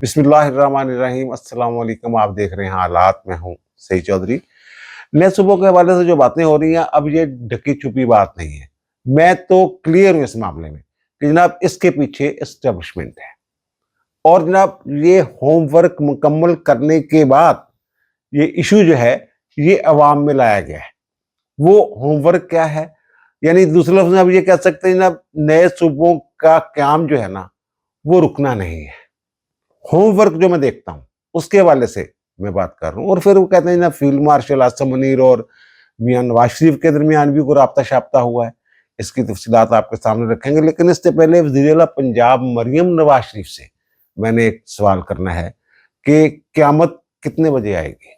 बिस्मिल्लाहिर्रहमानिर्रहीम। अस्सलाम वालेकुम। आप देख रहे हैं हालात। मैं हूँ सईद चौधरी। नए सुबह के हवाले से जो बातें हो रही हैं, अब ये ढकी छुपी बात नहीं है। मैं तो क्लियर हूँ इस मामले में कि जनाब इसके पीछे एस्टेब्लिशमेंट है। और जनाब ये होमवर्क मुकम्मल करने के बाद ये इशू जो है ये अवाम में लाया गया है। वो होमवर्क क्या है, यानी दूसरे लफ्ज़ में आप ये कह सकते हैं जनाब, नए सूबों का क्याम जो है ना, वो रुकना नहीं है। होमवर्क जो मैं देखता हूँ उसके हवाले से मैं बात कर रहा हूँ। और फिर वो कहते हैं ना, फील्ड मार्शल आसम मुनीर और मियां नवाज शरीफ के दरमियान भी कोई राब्ता शाब्ता हुआ है। इसकी तफसीलात आपके सामने रखेंगे, लेकिन इससे पहले वज़ीर-ए-आला पंजाब मरियम नवाज शरीफ से मैंने एक सवाल करना है कि क़यामत कितने बजे आएगी?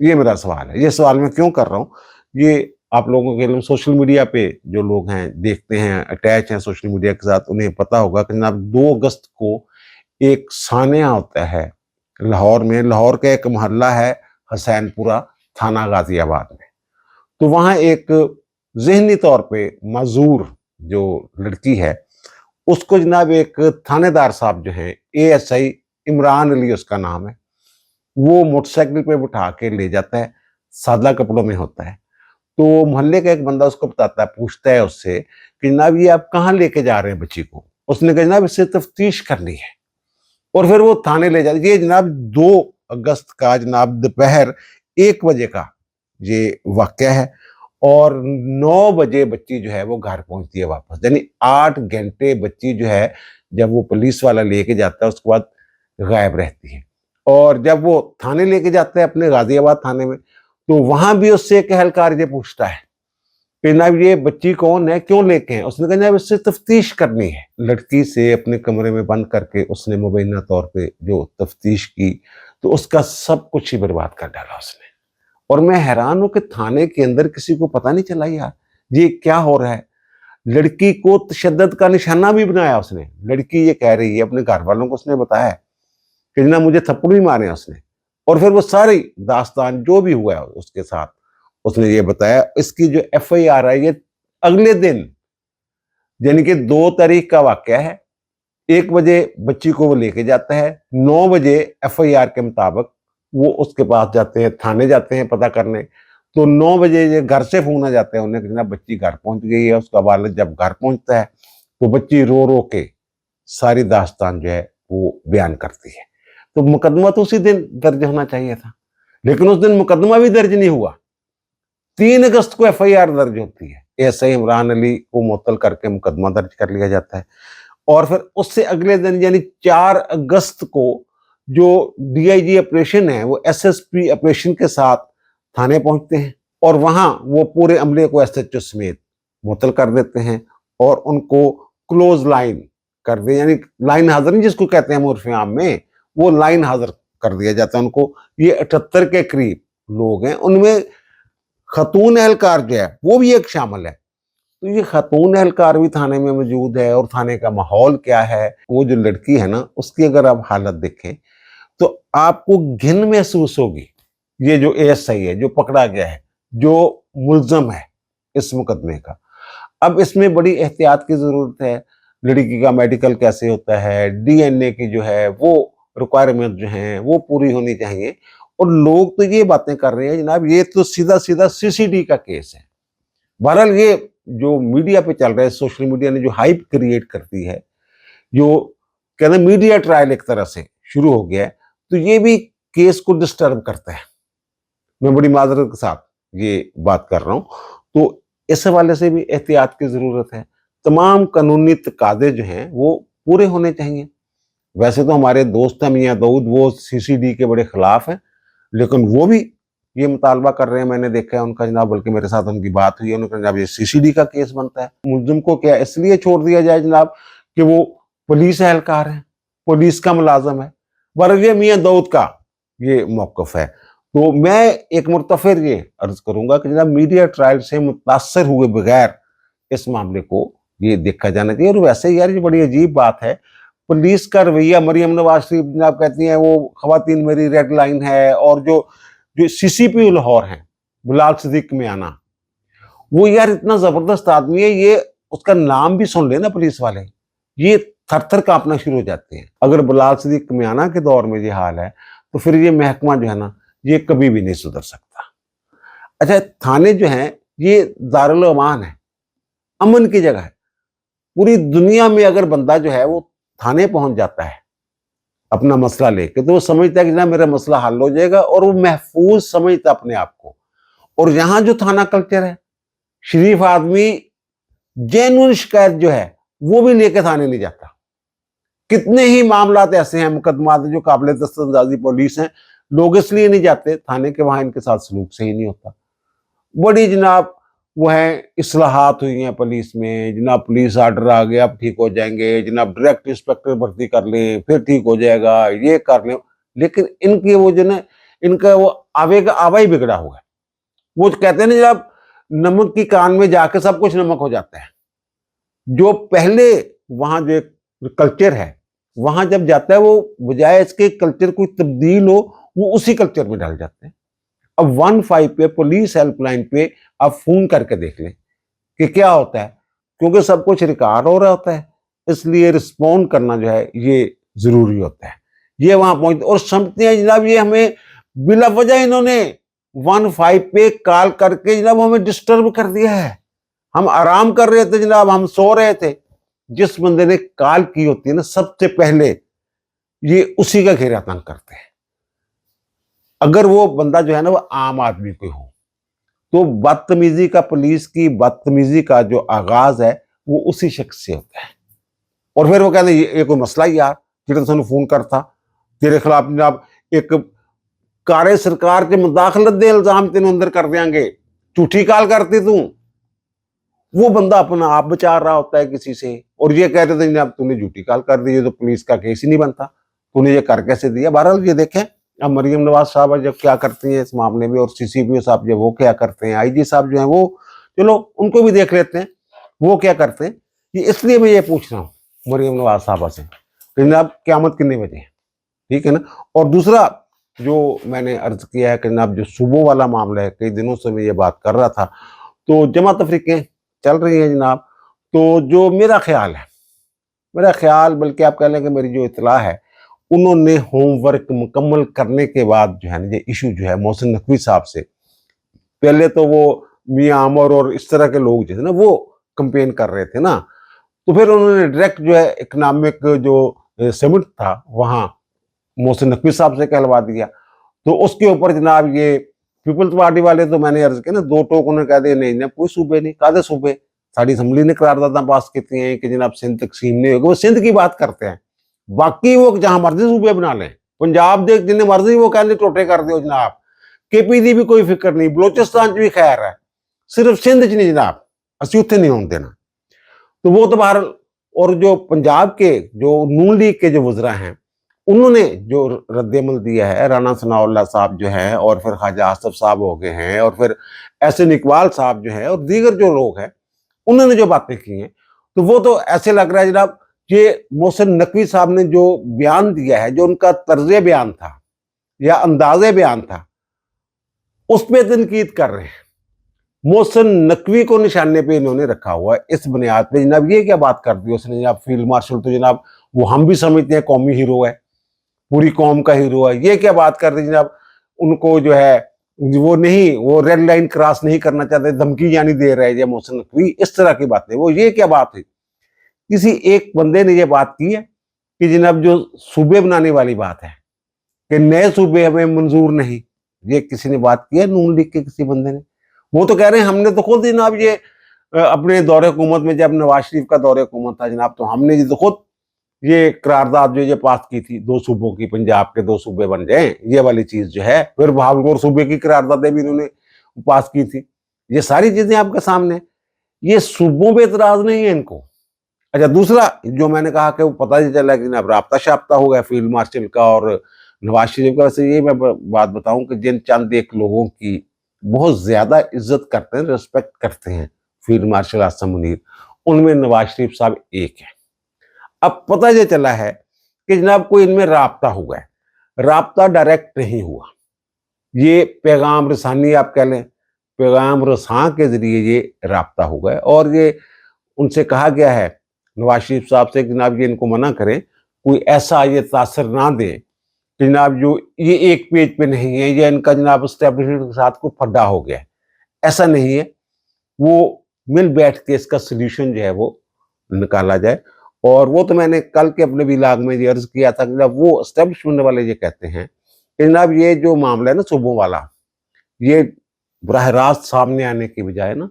ये मेरा सवाल है। ये सवाल मैं क्यों कर रहा हूँ, ये आप लोगों के लिए, सोशल मीडिया पे जो लोग हैं, देखते हैं, अटैच हैं सोशल मीडिया के साथ, उन्हें पता होगा कि जनाब 2 अगस्त को एक सानिया होता है लाहौर में। लाहौर का एक मोहल्ला है हुसैनपुरा, थाना गाजियाबाद में। तो वहाँ एक ज़हनी तौर पे माज़ूर जो लड़की है, उसको जनाब एक थानेदार साहब जो हैं, एएसआई इमरान अली उसका नाम है, वो मोटरसाइकिल पे बिठा के ले जाता है, सादा कपड़ों में होता है। तो मोहल्ले का एक बंदा उसको बताता है, पूछता है उससे कि जनाब ये आप कहाँ लेके जा रहे हैं बच्ची को? उसने कहा जनाब इससे तफ्तीश करनी है। और फिर वो थाने ले जाते। ये जनाब 2 अगस्त का जनाब दोपहर 1 बजे का ये वाक़या है। और 9 बजे बच्ची जो है वो घर पहुंचती है वापस, यानी 8 घंटे बच्ची जो है, जब वो पुलिस वाला लेके जाता है उसके बाद गायब रहती है। और जब वो थाने लेके जाता है, अपने गाजियाबाद थाने में, तो वहां भी उससे एक अहलकार ये पूछता है कि जनाब ये बच्ची कौन है, क्यों लेके हैं? उसने कहा जनाब इससे तफ्तीश करनी है। लड़की से अपने कमरे में बंद करके उसने मुबैना तौर पे जो तफ्तीश की, तो उसका सब कुछ ही बर्बाद कर डाला उसने। और मैं हैरान हूं कि थाने के अंदर किसी को पता नहीं चला यार ये क्या हो रहा है। लड़की को तशद्दुद का निशाना भी बनाया उसने। लड़की ये कह रही है, अपने घर वालों को उसने बताया कि जनाब मुझे थप्पड़ भी मारे उसने। और फिर वो सारी दास्तान जो भी हुआ है उसके साथ उसने ये बताया। इसकी जो एफआईआर है ये अगले दिन, यानी कि 2 तारीख का वाकया है। 1 बजे बच्ची को वो लेके जाता है। 9 बजे एफआईआर के मुताबिक वो उसके पास जाते हैं, थाने जाते हैं पता करने। तो 9 बजे ये घर से फोन आ जाते हैं उन्हें कि जनाब बच्ची घर पहुंच गई है। उसका वालिद जब घर पहुंचता है तो बच्ची रो रो के सारी दास्तान जो है वो बयान करती है। तो मुकदमा तो उसी दिन दर्ज होना चाहिए था, लेकिन उस दिन मुकदमा भी दर्ज नहीं हुआ। 3 अगस्त को एफआईआर दर्ज होती है। एएसआई इमरान अली को मुअत्तल करके मुकदमा दर्ज कर लिया जाता है। और फिर उससे अगले दिन यानी 4 अगस्त को जो डीआईजी ऑपरेशन है वो एसएसपी ऑपरेशन के साथ थाने पहुंचते हैं। और वहां वो पूरे अमले को एसएचओ समेत मुअत्तल कर देते हैं और उनको क्लोज लाइन कर दे, यानी लाइन हाजिर नहीं जिसको कहते हैं उर्फ आम में, वो लाइन हाजिर कर दिया जाता है उनको। ये 78 के करीब लोग हैं, उनमें खतून एहलकार जो है वो भी एक शामिल है। तो ये खातून एहलकार भी थाने में मौजूद है। और थाने का माहौल क्या है, वो जो लड़की है ना उसकी अगर आप हालत देखें तो आपको घिन महसूस होगी। ये जो एएसआई है जो पकड़ा गया है, जो मुल्जम है इस मुकदमे का, अब इसमें बड़ी एहतियात की जरूरत है। लड़की का मेडिकल कैसे होता है, डीएनए की जो है वो रिक्वायरमेंट जो है वो पूरी होनी चाहिए। और लोग तो ये बातें कर रहे हैं जनाब ये तो सीधा सीधा सीसीडी का केस है। बहरहाल ये जो मीडिया पे चल रहा है, सोशल मीडिया ने जो हाइप क्रिएट करती है, जो कहते हैं मीडिया ट्रायल एक तरह से शुरू हो गया है, तो ये भी केस को डिस्टर्ब करता है। मैं बड़ी माजरत के साथ ये बात कर रहा हूँ। तो इस हवाले से भी एहतियात की जरूरत है। तमाम कानूनी तकाजे जो हैं वो पूरे होने चाहिए। वैसे तो हमारे दोस्त हैं मियां दाऊद, वो सीसीडी के बड़े खिलाफ हैं, लेकिन वो भी ये मुतालबा कर रहे हैं। मैंने देखा है उनका जनाब, बल्कि मेरे साथ उनकी बात हुई है, उन्होंने कहा जनाब ये सीसीडी का केस बनता है। मुल्जिम को क्या इसलिए छोड़ दिया जाए जनाब कि वो पुलिस एहलकार है, पुलिस का मुलाजम है। बहरहाल ये मियां दाऊद का ये मौकफ है। तो मैं एक मुर्तफिर ये अर्ज करूंगा कि जनाब मीडिया ट्रायल से मुतासर हुए बगैर इस मामले को ये देखा जाना चाहिए। और वैसे यार ये बड़ी अजीब बात है, पुलिस का रवैया, मरियम नवाज शरीफ जनाब कहती हैं वो खवातीन मेरी रेड लाइन है। और जो जो सीसीपी लाहौर हैं बिलाल सिद्दीक में आना, वो यार इतना जबरदस्त आदमी है, ये उसका नाम भी सुन लेना पुलिस वाले, ये थर थर कांपना शुरू हो जाते हैं। अगर बिलाल सिद्दीक मियाना के दौर में ये हाल है तो फिर ये महकमा जो है ना, ये कभी भी नहीं सुधर सकता। अच्छा, थाने जो हैं ये दारुल अमान है, अमन की जगह है। पूरी दुनिया में अगर बंदा जो है वो थाने पहुंच जाता है अपना मसला लेके, तो वो समझता है कि ना मेरा मसला हल हो जाएगा, और वो महफूज समझता अपने आप को। और यहां जो थाना कल्चर है, शरीफ आदमी जेन्युइन शिकायत जो है वो भी लेके थाने नहीं जाता। कितने ही मामलात ऐसे हैं, मुकदमात जो काबिल दस्तंदाजी पुलिस हैं, लोग इसलिए नहीं जाते थाने के, वहां इनके साथ सलूक सही नहीं होता। बड़ी जनाब वो है इस्लाहात हुई हैं पुलिस में, जनाब पुलिस आर्डर आ गया अब ठीक हो जाएंगे, जनाब डायरेक्ट इंस्पेक्टर भर्ती कर ले फिर ठीक हो जाएगा, ये कर ले। लेकिन इनके वो जो ना, इनका वो आवे का आवा ही बिगड़ा हुआ है। वो कहते हैं ना जनाब, नमक की कान में जाके सब कुछ नमक हो जाता है। जो पहले वहां जो कल्चर है वहां जब जाता है, वो बजाय इसके कल्चर कोई तब्दील हो, वो उसी कल्चर में डाल जाते हैं। अब 15 पे पुलिस हेल्पलाइन पे आप फोन करके देख लें कि क्या होता है, क्योंकि सब कुछ रिकॉर्ड हो रहा होता है, इसलिए रिस्पॉन्ड करना जो है ये जरूरी होता है। ये वहां पहुंचते और समझते हैं जनाब ये हमें बिला वजह इन्होंने 15 पे कॉल करके जनाब हमें डिस्टर्ब कर दिया है। हम आराम कर रहे थे जनाब, हम सो रहे थे। जिस बंदे ने कॉल की होती है ना, सबसे पहले ये उसी का घेरा तंग करते हैं। अगर वो बंदा जो है ना वो आम आदमी कोई हो, तो बदतमीजी का, पुलिस की बदतमीजी का जो आगाज है वो उसी शख्स से होता है। और फिर वो कहते हैं ये कोई मसला ही यार, जेड़ा तुम फोन करता, तेरे खिलाफ जनाब एक कार्य सरकार के मुदाखलत दे इल्जाम तेन अंदर कर देंगे, झूठी कॉल करती तू। वो बंदा अपना आप बचा रहा होता है किसी से, और ये कहते थे जनाब तूने झूठी कॉल कर दी, तो पुलिस का केस ही नहीं बनता, तूने ये कर कैसे दिया। बहरहाल ये देखें अब मरियम नवाज साहब जब क्या करती हैं इस मामले में, और सीसीपी साहब जो वो क्या करते हैं, आईजी साहब जो है वो, चलो उनको भी देख लेते हैं वो क्या करते हैं। ये इसलिए मैं ये पूछ रहा हूँ मरियम नवाज साहबा से कि जनाब क़यामत कितने बजे है, ठीक है ना। और दूसरा जो मैंने अर्ज किया है कि जनाब जो सुबह वाला मामला है, कई दिनों से मैं ये बात कर रहा था, तो जमा तफरीकें चल रही हैं जनाब। तो जो मेरा ख्याल बल्कि आप कह लें कि मेरी जो इतला है, उन्होंने होमवर्क मुकम्मल करने के बाद जो है ना ये इशू जो है मोहसिन नकवी साहब से, पहले तो वो मियां आमर और इस तरह के लोग जो है ना वो कंपेन कर रहे थे ना, तो फिर उन्होंने डायरेक्ट जो है इकनॉमिक जो समिट था वहाँ मोहसिन नकवी साहब से कहलवा दिया। तो उसके ऊपर जनाब ये पीपल्स पार्टी वाले, तो मैंने अर्ज किया ना, दो टोक उन्होंने कह दिया नहीं ना कोई सूबे नहीं, कादे सूबे, साड़ी असम्बली ने करारदादा पास की हैं कि जनाब सिंध तकसीम नहीं होगी, वो सिंध की बात करते हैं। बाकी वो जहां मर्जी सूबे बना लें, पंजाब देख जिन्हें मर्जी वो कहने टोटे कर दो जनाब, केपी दी भी कोई फिक्र नहीं, बलोचिस्तान च भी खैर है, सिर्फ सिंध च नहीं जनाब, असं उत्थे नहीं होने देना। तो वो तो बाहर, और जो पंजाब के जो नून लीग के जो वज़रा हैं, उन्होंने जो रद्द-ए-अमल दिया है, राणा सनाउल्लाह साहब जो हैं, और फिर ख्वाजा आसिफ साहब हो गए हैं, और फिर एहसन इकबाल साहब जो हैं, और दीगर जो लोग हैं, उन्होंने जो बातें की हैं, तो वो तो ऐसे लग रहा है जनाब ये मोहसिन नकवी साहब ने जो बयान दिया है, जो उनका तर्ज़े बयान था या अंदाज़े बयान था, उस पे तनकीद कर रहे हैं। मोहसिन नकवी को निशाने पे इन्होंने रखा हुआ है। इस बुनियाद पे जनाब ये क्या बात कर दी उसने, जनाब फील्ड मार्शल तो जनाब वो हम भी समझते हैं कौमी हीरो है, पूरी कौम का हीरो है, ये क्या बात कर दी जनाब, उनको जो है वो नहीं, वो रेड लाइन क्रॉस नहीं करना चाहते, धमकी यानी दे रहे हैं मोहसिन नकवी, इस तरह की बातें। वो ये क्या बात है, किसी एक बंदे ने ये बात की है कि जनाब जो सूबे बनाने वाली बात है कि नए सूबे हमें मंजूर नहीं, ये किसी ने बात की है नून लीग के किसी बंदे ने। वो तो कह रहे हैं हमने तो खुद जनाब ये अपने दौरे हुकूमत में, जब नवाज शरीफ का दौरे हुकूमत था जनाब, तो हमने तो खुद ये करारदाद जो ये पास की थी, दो सूबों की, पंजाब के दो सूबे बन जाए, ये वाली चीज जो है। फिर भावलपुर सूबे की करारदादें भी इन्होंने पास की थी। ये सारी चीजें आपके सामने, ये सूबों पे इतराज नहीं है इनको। अच्छा, दूसरा जो मैंने कहा कि वो पता ही चला कि जनाब राब्ता शाब्ता हो गया फील्ड मार्शल का और नवाज शरीफ का। वैसे ये मैं बात बताऊं कि जिन चंद एक लोगों की बहुत ज्यादा इज्जत करते हैं, रिस्पेक्ट करते हैं फील्ड मार्शल आसम मुनीर, उनमें नवाज शरीफ साहब एक है। अब पता ये चला है कि जनाब कोई इनमें राब्ता हुआ है, राब्ता डायरेक्ट नहीं हुआ, ये पैगाम रसानी आप कह लें, पैगाम रसां के जरिए ये राब्ता हुआ है। और ये उनसे कहा गया है नवाज शरीफ साहब से जनाब ये इनको मना करें, कोई ऐसा ये तासर ना दे कि जनाब जो ये एक पेज पे नहीं है, ये इनका जनाब एस्टेब्लिशमेंट के साथ कोई फड्डा हो गया है, ऐसा नहीं है। वो मिल बैठ के इसका सोल्यूशन जो है वो निकाला जाए। और वो तो मैंने कल के अपने विलाग में ये अर्ज किया था कि जनाब वो एस्टेब्लिशमेंट वाले ये कहते हैं कि जनाब ये जो मामला है ना सूबों वाला, ये बराह रास्त सामने आने की बजाय ना,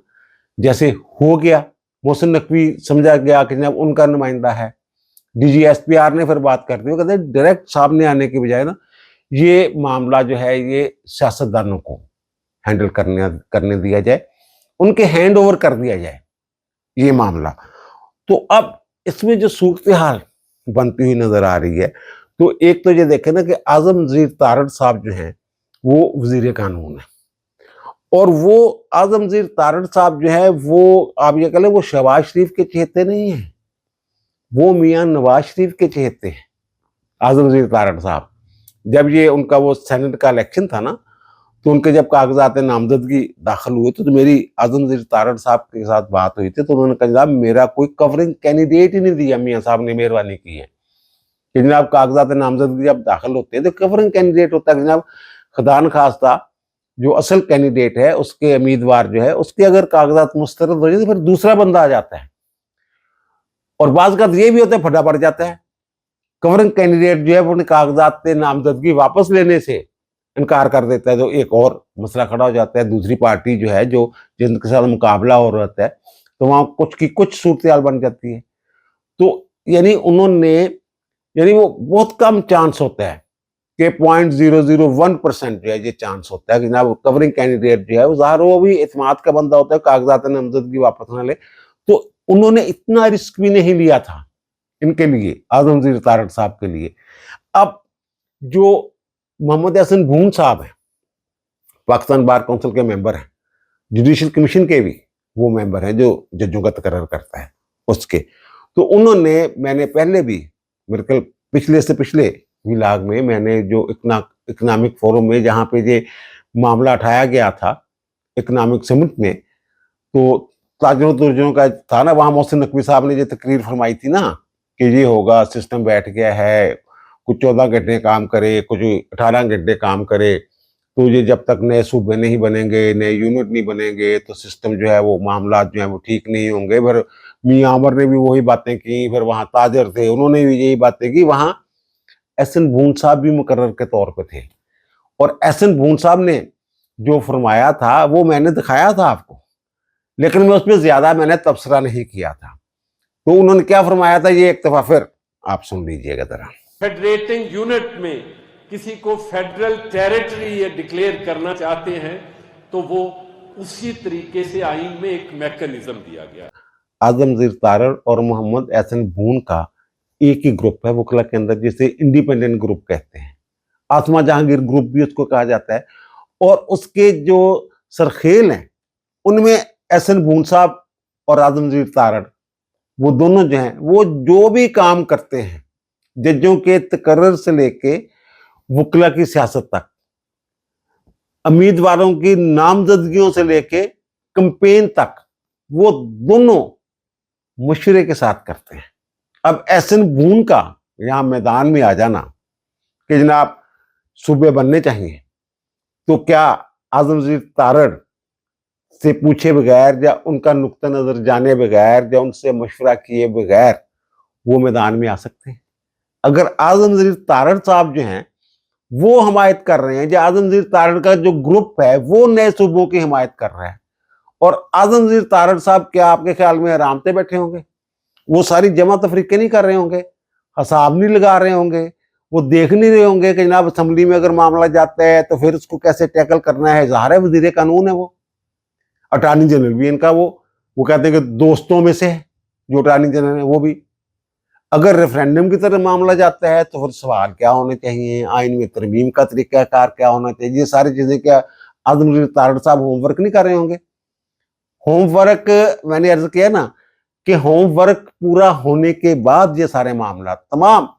जैसे हो गया मोहसिन नकवी समझा गया कि जनाब उनका नुमाइंदा है, DGSPR ने फिर बात कर दी, वो कहते हैं डायरेक्ट सामने आने की बजाय ना ये मामला जो है ये सियासतदानों को हैंडल करने दिया जाए, उनके हैंड ओवर कर दिया जाए ये मामला। तो अब इसमें जो सूरत हाल बनती हुई नजर आ रही है, तो एक तो ये देखें ना कि आजम वजीर तारड़ साहब जो हैं वो वजीर कानून है, और वो आजम वजीर तारड़ साहब जो है वो आप ये कह लें वो शहबाज शरीफ के चहेते नहीं है, वो मियां नवाज शरीफ के चहेते हैं। आजम वजीर तारड़ साहब जब ये उनका वो सेनेट का इलेक्शन था ना, तो उनके जब कागजात नामजदगी दाखिल हुए तो मेरी आजम वजीर तारड़ साहब के साथ बात हुई थी, तो उन्होंने कहा जनाब मेरा कोई कवरिंग कैंडिडेट ही नहीं दिया, मियाँ साहब ने मेहरबानी की है कि जनाब कागजात नामजदगी जब दाखिल होते हैं तो कवरिंग कैंडिडेट होता है जनाब, खुदा न खास्ता जो असल कैंडिडेट है उसके उम्मीदवार जो है उसके अगर कागजात मुस्तरद हो जाए तो फिर दूसरा बंदा आ जाता है, और बाज़ का ये भी होता है फटा पड़ जाता है। कवरिंग कैंडिडेट जो है वो अपने कागजात नामजदगी वापस लेने से इनकार कर देता है, तो एक और मसला खड़ा हो जाता है, दूसरी पार्टी जो है जो जिनके साथ मुकाबला हो रहा है, तो वहां कुछ की कुछ सूरत हाल बन जाती है। तो यानी उन्होंने यानी वो बहुत कम चांस होता है कि 0.001% जो है ये चांस होता है कि जनाब कवरिंग कैंडिडेट जो है वो ज़ाहिर वो भी इत्मीनान का बंदा होता है, कागजात नामजदगी वापस ना ले। तो उन्होंने इतना रिस्क भी नहीं लिया था इनके लिए, आजम वजीर तारड़ साहब के लिए। अब जो मोहम्मद हसन बून साहब हैं, पाकिस्तान बार काउंसिल के मेंबर हैं, जुडिशल कमीशन के भी वो मेंबर हैं जो जजों का तकर्रर करता है उसके, तो उन्होंने मैंने पहले भी मेरे ख्याल पिछले से पिछले विलाग में मैंने जो इकनॉमिक फोरम में जहाँ पे ये मामला उठाया गया था इकनॉमिक समिट में, तो ताजरों तुर्जों का था ना, वहाँ मोहसिन नकवी साहब ने ये तकरीर फरमाई थी ना कि ये होगा, सिस्टम बैठ गया है, कुछ 14 घंटे काम करे, कुछ 18 घंटे काम करे, तो ये जब तक नए सूबे नहीं बनेंगे, नए यूनिट नहीं बनेंगे तो सिस्टम जो है वो मामला जो है वो ठीक नहीं होंगे। फिर मियां आमर ने भी वही बातें की, फिर वहाँ ताजर थे उन्होंने भी यही बातें की, वहाँ एहसन बून साहब भी मुकर्रर के तौर पे थे, और एहसन बून साहब ने जो फरमाया था वो मैंने दिखाया था आपको, लेकिन मैं उसमें ज्यादा मैंने तबसरा नहीं किया था। तो उन्होंने क्या फरमाया था ये एक दफा फिर आप सुन लीजिएगा जरा। फेडरेटिंग यूनिट में किसी को फेडरल टेरिटरी ये डिक्लेयर करना चाहते हैं तो वो उसी तरीके से आइन में एक मैकेनिज्म दिया गया। आजम वजीर तारड़ और मोहम्मद एहसन बून का एक ही ग्रुप है वकला के अंदर, जिसे इंडिपेंडेंट ग्रुप कहते हैं, आसमा जहांगीर ग्रुप भी उसको कहा जाता है, और उसके जो सरखेल हैं उनमें एहसन बून साहब और आजम वजीर तारड़ वो दोनों जो हैं वो जो भी काम करते हैं जजों के तकर्रर से लेके वकला की सियासत तक, उम्मीदवारों की नामजदगियों से लेके कंपेन तक, वो दोनों मशवरे के साथ करते हैं। अब एहसन बून का यहां मैदान में आ जाना कि जनाब सूबे बनने चाहिए, तो क्या आजम वजीर तारड़ से पूछे बगैर या उनका नुक्ता नजर जाने बगैर या उनसे मशवरा किए बगैर वो मैदान में आ सकते हैं? अगर आजम वजीर तारड़ साहब जो हैं वो हमायत कर रहे हैं, जो आजम वजीर तारड़ का जो ग्रुप है वो नए सूबों की हिमायत कर रहा है, और आजम वजीर तारड़ साहब क्या आपके ख्याल में आराम से बैठे होंगे? वो सारी जमा तफरीके नहीं कर रहे होंगे, हिसाब नहीं लगा रहे होंगे, वो देख नहीं रहे होंगे कि जनाब असम्बली में अगर मामला जाता है तो फिर उसको कैसे टैकल करना है। ज़ाहिर है वजीर कानून है वो, अटॉर्नी जनरल भी इनका वो कहते हैं कि दोस्तों में से है जो अटॉर्नी जनरल है वो भी। अगर रेफरेंडम की तरह मामला जाता है तो फिर सवाल क्या होने चाहिए, आइन में तरमीम का तरीकाकार क्या होना चाहिए, ये सारी चीजें क्या आजम वजीर तारड़ साहब होमवर्क नहीं कर रहे होंगे? होमवर्क मैंने अर्ज किया ना कि होमवर्क पूरा होने के बाद ये सारे मामला तमाम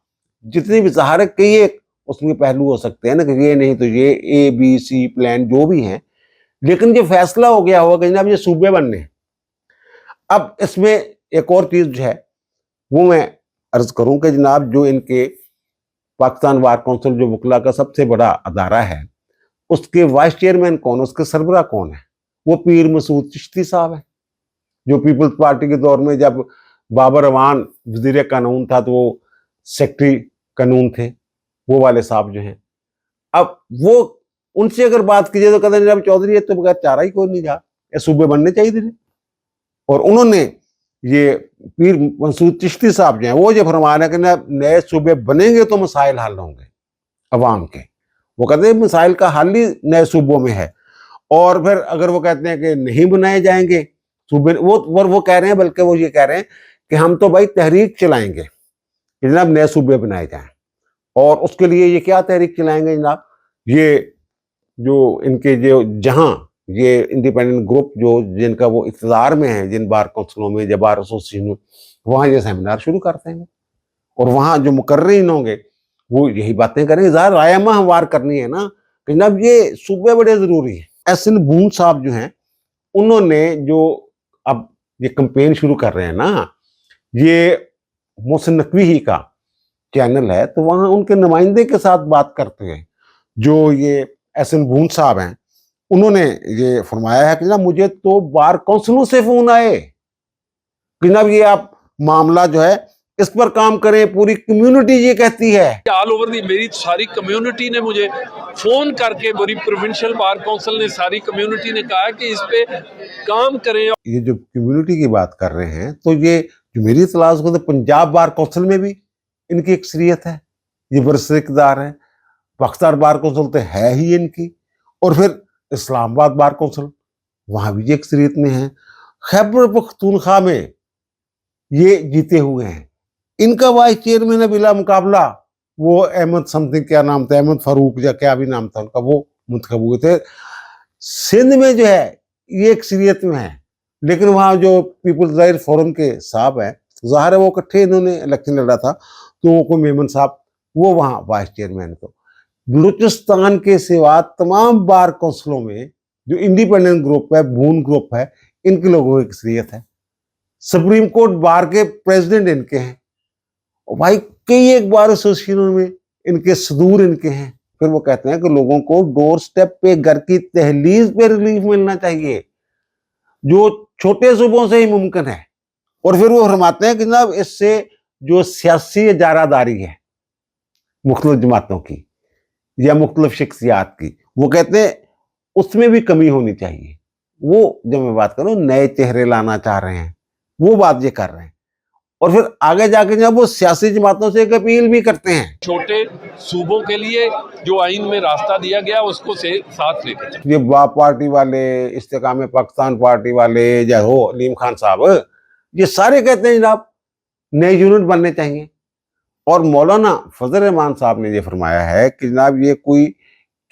जितनी भी ज़ाहिर है कई एक उसमें पहलू हो सकते हैं ना कि ये नहीं तो ये ABC प्लान जो भी हैं, लेकिन जो फैसला हो गया होगा कि जनाब ये सूबे बनने। अब इसमें एक और चीज जो है वो मैं अर्ज करूं कि जनाब जो इनके पाकिस्तान बार काउंसिल जो वकला का सबसे बड़ा अदारा है, उसके वाइस चेयरमैन कौन, उसके सरबराह कौन है? वो पीर मसूद चिश्ती साहब है, जो पीपल्स पार्टी के दौर में जब बाबर अवान वजीर कानून था तो वो सेक्रेटरी कानून थे, वो वाले साहब जो हैं। अब वो उनसे अगर बात कीजिए तो कहते हैं जनाब चौधरी ये तो बगैर चारा ही कोई नहीं जा, ये सूबे बनने चाहिए थे। और उन्होंने ये पीर मसूद चिश्ती साहब जो हैं वो जो फरमा रहे हैं कि नए सूबे बनेंगे तो मसाइल हल होंगे अवाम के। वो कहते हैं मसाइल का हल ही नए सूबों में है। और फिर अगर वो कहते हैं कि नहीं बनाए जाएंगे सूबे, वो कह रहे हैं, बल्कि वो ये कह रहे हैं कि हम तो भाई तहरीक चलाएंगे कि जनाब नए सूबे बनाए जाएं। और उसके लिए ये क्या तहरीक चलाएंगे जनाब? ये जो इनके जो जहां ये इंडिपेंडेंट ग्रुप जो जिनका वो इक़्तिदार में है, जिन बार काउंसिलों में या बार एसोसिएशन में, वहाँ ये सेमिनार शुरू कर देंगे और वहाँ जो मुकर्रीन होंगे वो यही बातें करेंगे। ज़ाहिर रायमा हमवार करनी है ना कि जनाब ये सूबे बड़े ज़रूरी हैं। एहसन बून साहब जो हैं उन्होंने जो अब ये कैंपेन शुरू कर रहे हैं ना, ये मोहसिन नकवी ही का चैनल है, तो वहाँ उनके नुमाइंदे के साथ बात करते हैं जो ये एहसन बून साहब हैं, उन्होंने ये फरमाया है कि जनाब मुझे तो बार काउंसिलों से फोन आए कि जनाब ये आप मामला जो है इस पर काम करें, पूरी कम्युनिटी ये कहती है। ऑल ओवर दी मेरी सारी कम्युनिटी ने मुझे फोन करके, मेरी प्रोविंशियल बार काउंसिल ने, सारी कम्युनिटी ने कहा कि इस पे काम करें। ये जो कम्युनिटी की बात कर रहे हैं तो ये जो मेरी इत्तलात को तो पंजाब बार काउंसिल में भी इनकी अक्सरियत है, ये बरसर इक़्तिदार है। पाकिस्तान बार काउंसिल तो है ही इनकी, और फिर इस्लामाबाद बार काउंसिल वहां भी ये अक्सरियत में है। खैबर पख्तूनख्वा में ये जीते हुए हैं। इनका वाइस चेयरमैन है बिला मुकाबला वो अहमद समथिंग, क्या नाम था, अहमद फारूक या क्या भी नाम था उनका, वो मुंतखब हुए थे। सिंध में जो है ये अक्सरियत में है, लेकिन वहाँ जो पीपल्स राइट फोरम के साहब हैं, ज़ाहिर है वो इकट्ठे इन्होंने इलेक्शन लड़ा था, तो वो को मेमन साहब वो वहाँ वाइस चेयरमैन। तो बलूचिस्तान के सिवा तमाम बार काउंसिलों में जो इंडिपेंडेंट ग्रुप है, बून ग्रुप है, इनके लोगों की अक्सरियत है। सुप्रीम कोर्ट बार के प्रेसिडेंट इनके हैं, और भाई कई एक बार एसोसिएशन में इनके सदूर इनके हैं। फिर वो कहते हैं कि लोगों को डोर स्टेप पे, घर की तहलीज पे रिलीफ मिलना चाहिए, जो छोटे सूबों से ही मुमकिन है। और फिर वो फरमाते हैं कि जनाब इससे जो सियासी इजारादारी है मुख्तलिफ जमातों की या मुख्तलिफ शख्सियात की, वो कहते हैं उसमें भी कमी होनी चाहिए। वो जब मैं बात करूं नए चेहरे लाना चाह रहे हैं, वो बात ये कर रहे हैं। और फिर आगे जाके जब वो सियासी जमातों से एक अपील भी करते हैं, छोटे सूबों के लिए जो आइन में रास्ता दिया गया उसको से साथ लेकर चलें। ये बाप पार्टी वाले, इस्तेकाम पाकिस्तान पार्टी वाले, या हो अलीम खान साहब, ये सारे कहते हैं जनाब नए यूनिट बनने चाहिए। और मौलाना फजल रहमान साहब ने ये फरमाया है कि जनाब ये कोई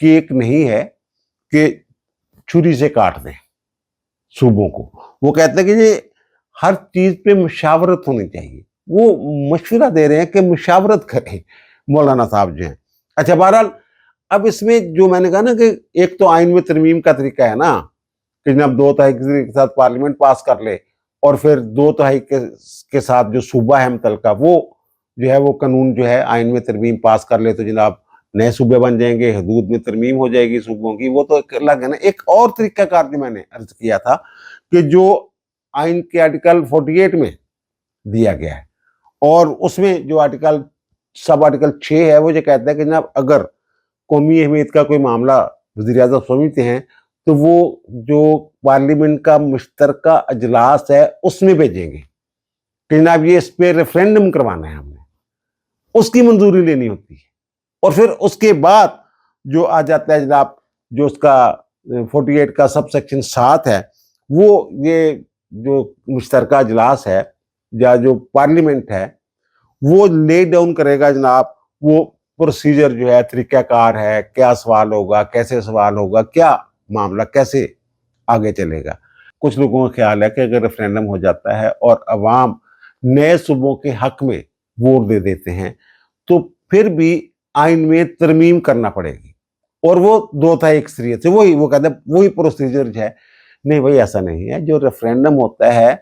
केक नहीं है कि छुरी से काट दें सूबों को। वो कहते हैं कि ये हर चीज पे मुशावरत होनी चाहिए। वो मशवरा दे रहे हैं कि मुशावरत करें मौलाना साहब जो हैं। अच्छा, बहरहाल अब इसमें जो मैंने कहा ना कि एक तो आइन में तरमीम का तरीका है ना कि जनाब 2/3 के साथ पार्लियामेंट पास कर ले, और फिर 2/3 के साथ जो सूबा है मुतलका वो जो है वो कानून जो है आइन में तरमीम पास कर ले, तो जनाब नए सूबे बन जाएंगे, हदूद में तरमीम हो जाएगी सूबों की। वो तो एक अलग है ना। एक और तरीकाकार जो मैंने अर्ज किया था कि जो आइन के आर्टिकल 48 में दिया गया है, और उसमें जो आर्टिकल सब आर्टिकल 6 है, वो जो कहता है कि जनाब अगर कौमी अहमियत का कोई मामला वज़ीर आज़म समझते हैं तो वो जो पार्लियामेंट का मुश्तरका अजलास है उसमें भेजेंगे कि जनाब ये इस पर रेफरेंडम करवाना है, हमने उसकी मंजूरी लेनी होती है। और फिर उसके बाद जो आ जाता है जनाब जो उसका 48 का सब सेक्शन 7 है, वो ये जो मुश्तरका अजलास है या जो पार्लियामेंट है वो ले डाउन करेगा जनाब वो प्रोसीजर जो है, तरीक़ाकार है, क्या सवाल होगा, कैसे सवाल होगा, क्या मामला कैसे आगे चलेगा। कुछ लोगों का ख्याल है कि अगर रेफरेंडम हो जाता है और अवाम नए सूबों के हक में वोट दे देते हैं तो फिर भी आइन में तरमीम करना पड़ेगी, और वो 2/3 अक्सरियत से वही वो कहते हैं वही प्रोसीजर जो है। नहीं भाई, ऐसा नहीं है। जो रेफरेंडम होता है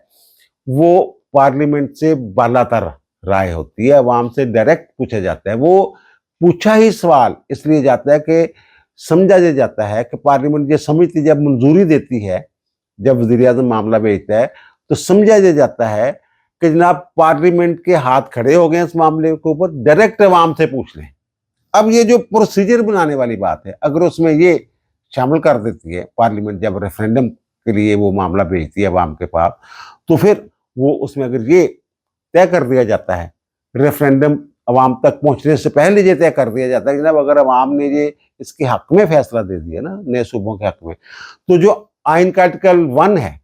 वो पार्लियामेंट से बालातर राय होती है, अवाम से डायरेक्ट पूछा जाता है। वो पूछा ही सवाल इसलिए जाता है कि समझा ये जाता है कि पार्लियामेंट ये समिति जब मंजूरी देती है, जब वज़ीर-ए-आज़म मामला भेजता है, तो समझा ये जाता है कि जनाब पार्लियामेंट के हाथ खड़े हो गए हैं इस मामले के ऊपर, डायरेक्ट अवाम से पूछ लें। अब ये जो प्रोसीजर बनाने वाली बात है, अगर उसमें ये शामिल कर देती है पार्लियामेंट, जब रेफरेंडम के लिए वो मामला भेजती है अवाम के पास, तो फिर वो उसमें अगर ये तय कर दिया जाता है, रेफरेंडम अवाम तक पहुंचने से पहले ये तय कर दिया जाता है कि जनाब अगर अवाम ने ये इसके हक में फैसला दे दिया ना, नए सूबों के हक में, तो जो आइन का आर्टिकल 1 है,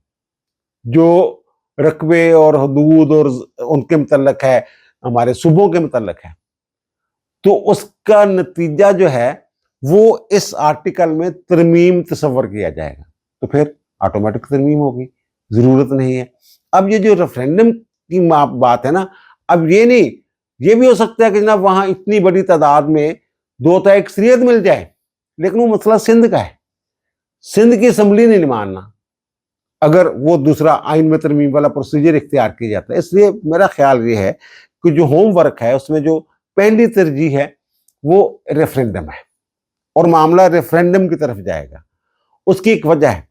जो रकबे और हदूद और उनके मुतल्लक है, हमारे सूबों के मुतल्लक है, तो उसका नतीजा जो है वो इस आर्टिकल में तरमीम तस्वर किया जाएगा, तो फिर ऑटोमेटिक तरमीम होगी, जरूरत नहीं है। अब ये जो रेफरेंडम की बात है ना, अब ये नहीं, ये भी हो सकता है कि जनाब वहां इतनी बड़ी तादाद में 2 तो अक्सरियत मिल जाए, लेकिन वो मसला सिंध का है, सिंध की असम्बली नहीं मानना, अगर वो दूसरा आइन में तरमीम वाला प्रोसीजर इख्तियार किया जाता है। इसलिए मेरा ख्याल ये है कि जो होमवर्क है उसमें जो पहली तरजीह है वो रेफरेंडम है, और मामला रेफरेंडम की तरफ जाएगा। उसकी एक वजह है,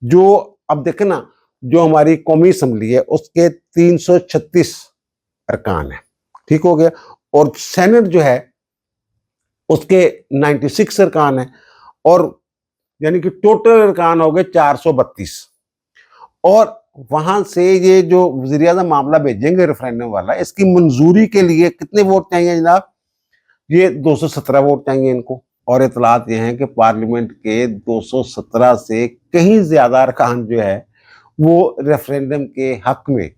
जो अब देखें ना, जो हमारी कौमी असम्बली है उसके 336 अरकान है, ठीक हो गया, और सेनेट जो है उसके 96 अरकान है, और यानी कि टोटल अरकान हो गए 432। और वहां से ये जो वज़ीर-ए-आज़म मामला भेजेंगे रेफरेंडम वाला, इसकी मंजूरी के लिए कितने वोट चाहिए जनाब? ये 217 वोट चाहिए इनको। और इतलात ये हैं कि पार्लियामेंट के 217 से कहीं ज्यादा अरकान जो है वो रेफरेंडम के हक में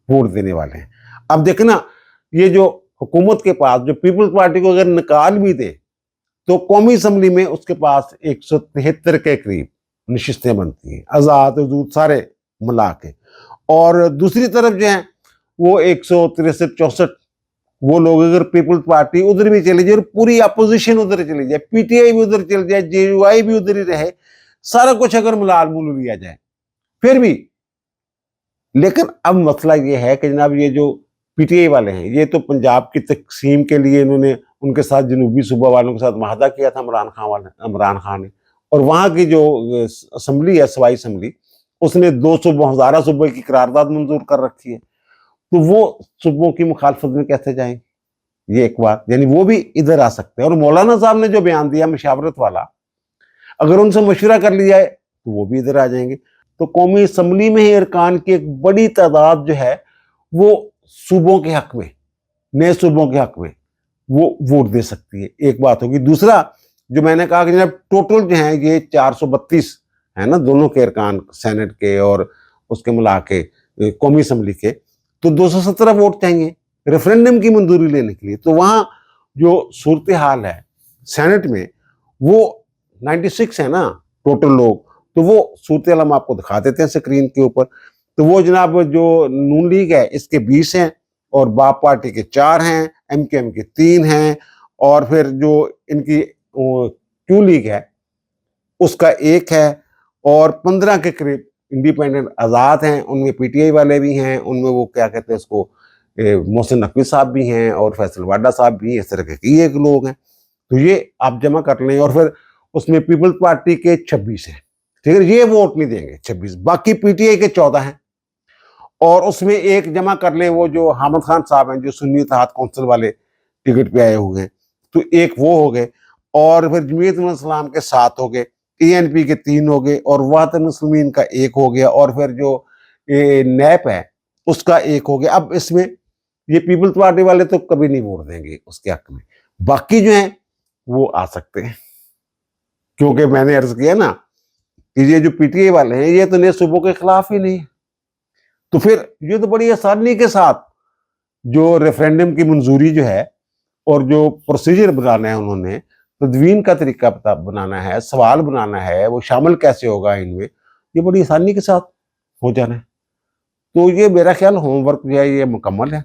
वोट देने वाले हैं। अब देखना, ये जो हुकूमत के पास जो पीपल्स पार्टी को अगर निकाल भी दे, तो कौमी असम्बली में उसके पास 173 के करीब नशिस्तें बनती हैं, आज़ाद हदूद सारे मिला के। और दूसरी तरफ जो है वो 163-64 वो लोग, अगर पीपल्स पार्टी उधर भी चली जाए और पूरी अपोजिशन उधर चली जाए, पीटीआई भी उधर चली जाए, जेयूआई भी उधर ही रहे, सारा कुछ अगर मुलाल मुल लिया जाए फिर भी, लेकिन अब मसला ये है कि जनाब ये जो पीटीआई वाले हैं, ये तो पंजाब की तकसीम के लिए इन्होंने उनके साथ जनूबी सूबा वालों के साथ माहदा किया था इमरान खान ने, और वहाँ की जो असम्बली है, सवाई असम्बली, उसने 2 सूबों, हज़ारा सूबे की करारदाद मंजूर कर रखी है, तो वो सूबों की मुखालफत में कैसे जाएंगे? ये एक बात, यानी वो भी इधर आ सकते हैं। और मौलाना साहब ने जो बयान दिया मशावरत वाला, अगर उनसे मशवरा कर लिया है तो वो भी इधर आ जाएंगे। तो कौमी असम्बली में ही अरकान की एक बड़ी तादाद जो है वो सूबों के हक में, नए सूबों के हक में वो वोट दे सकती है, एक बात होगी। दूसरा, जो मैंने कहा कि जनाब टोटल जो है ये 432 है ना, दोनों के अरकान, सेनेट के और उसके मिला के कौमी असम्बली के, तो 217 वोट चाहिए रेफरेंडम की मंजूरी लेने के लिए। तो वहां जो सूरत हाल है सेनेट में, वो 96 है ना टोटल लोग, तो वो सूरत हाल हम आपको दिखा देते हैं स्क्रीन के ऊपर। तो वो जनाब जो नून लीग है इसके 20 हैं, और बाप पार्टी के 4 हैं, एमकेएम के 3 हैं, और फिर जो इनकी क्यू लीग है उसका 1 है, और 15 के करीब इंडिपेंडेंट आज़ाद हैं, उनमें पीटीआई वाले भी हैं, उनमें वो क्या कहते हैं उसको, मोहसिन नकवी साहब भी हैं और फैसल वाडा साहब भी, इस तरह के एक लोग हैं। तो ये आप जमा कर लें, और फिर उसमें पीपल्स पार्टी के 26 हैं, ठीक है, ये वोट नहीं देंगे 26, बाकी पीटीआई के 14 हैं, और उसमें एक जमा कर लें वो जो हामिद खान साहब हैं, जो सुन्नी इत्तेहाद कौंसिल वाले टिकट पे आए हुए हैं, तो एक वो हो गए, और फिर जमीयत उलमा इस्लाम के 7 हो गए, एएनपी के 3 हो गए, और वहदत मुस्लिमीन का 1 हो गया, और फिर जो नैप है उसका 1 हो गया। अब इसमें ये पीपल्स पार्टी वाले तो कभी नहीं वोट देंगे उसके हक में, बाकी जो हैं वो आ सकते हैं, क्योंकि मैंने अर्ज किया ना कि ये जो पीटीआई वाले हैं ये तो नए सूबों के खिलाफ ही नहीं है। तो फिर ये तो बड़ी आसानी के साथ जो रेफरेंडम की मंजूरी जो है और जो प्रोसीजर बनाना है उन्होंने, तदवीन का तरीका बनाना है, सवाल बनाना है, वो शामिल कैसे होगा इनमें, ये बड़ी आसानी के साथ हो जाना है। तो ये मेरा ख्याल होमवर्क जो है ये मुकम्मल है।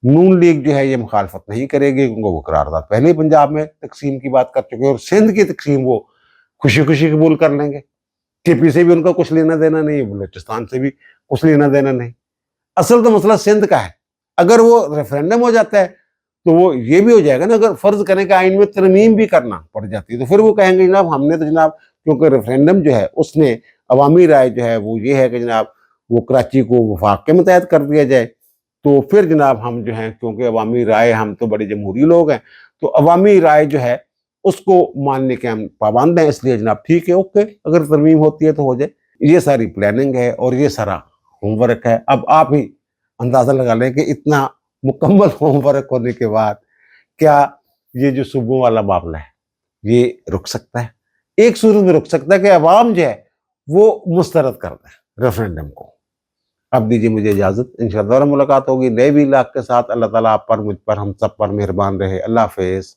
नून लीग जो है ये मुखालफत नहीं करेगी, क्योंकि वो करारदाद पहले ही पंजाब में तकसीम की बात कर चुके हैं, और सिंध की तकसीम वो खुशी खुशी कबूल कर लेंगे। केपी से भी उनका कुछ लेना देना नहीं, बलूचिस्तान से भी कुछ लेना देना नहीं। असल तो मसला सिंध का है, अगर वो रेफरेंडम हो जाता है तो वो ये भी हो जाएगा ना, अगर फर्ज करें कि आइन में तरमीम भी करना पड़ जाती है तो फिर वो कहेंगे जनाब हमने तो जनाब, क्योंकि रेफरेंडम जो है उसने अवामी राय जो है वो ये है कि जनाब वो कराची को वफाक के मुतहत कर दिया जाए, तो फिर जनाब हम जो है, क्योंकि अवामी राय, हम तो बड़े जमहूरी लोग हैं, तो अवामी राय जो है उसको मानने के हम पाबंद हैं, इसलिए जनाब ठीक है, ओके, अगर तरमीम होती है तो हो जाए। ये सारी प्लानिंग है और ये सारा होमवर्क है। अब आप ही अंदाजा लगा लें कि इतना मुकम्मल होमवर्क होने के बाद क्या ये जो सूबों वाला मामला है ये रुक सकता है? एक सूरत में रुक सकता है कि अवाम जो है वो मुस्तरद कर दे रेफरेंडम को। अब दीजिए मुझे इजाजत, इंशाअल्लाह मुलाकात होगी नए भी इलाक़ के साथ। अल्लाह ताला आप पर, मुझ पर, हम सब पर मेहरबान रहे। अल्लाह हाफ़िज़।